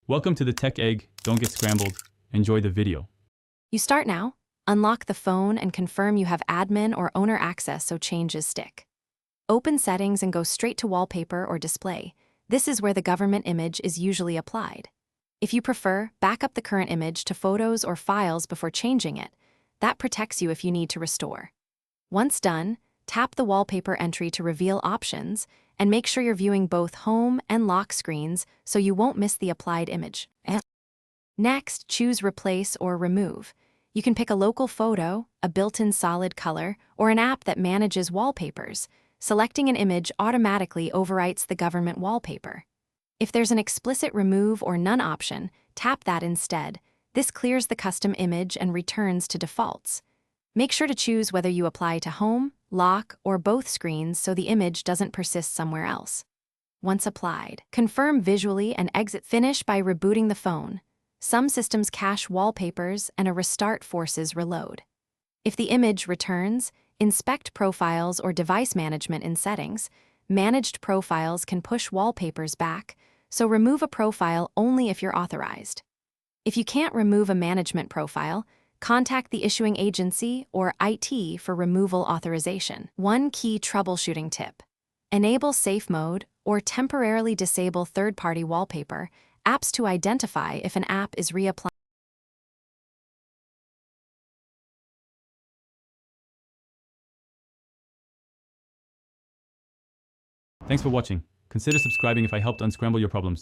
Welcome to the Tech Egg. Don't get scrambled. Enjoy the video. You start now, unlock the phone and confirm you have admin or owner access so changes stick. Open settings and go straight to wallpaper or display. This is where the government image is usually applied. If you prefer, back up the current image to photos or files before changing it. That protects you if you need to restore. Once done, tap the wallpaper entry to reveal options and make sure you're viewing both home and lock screens so you won't miss the applied image. Next, choose Replace or Remove. You can pick a local photo, a built-in solid color, or an app that manages wallpapers. Selecting an image automatically overwrites the government wallpaper. If there's an explicit remove or none option, tap that instead. This clears the custom image and returns to defaults. Make sure to choose whether you apply to home, lock, or both screens so the image doesn't persist somewhere else. Once applied, confirm visually and exit. Finish by rebooting the phone. Some systems cache wallpapers and a restart forces reload. If the image returns, inspect Profiles or Device Management in Settings. Managed profiles can push wallpapers back, so remove a profile only if you're authorized. If you can't remove a management profile, contact the issuing agency or IT for removal authorization. One key troubleshooting tip: enable safe mode or temporarily disable third-party wallpaper apps to identify if an app is reapplied. Thanks for watching. Consider subscribing if I helped unscramble your problems.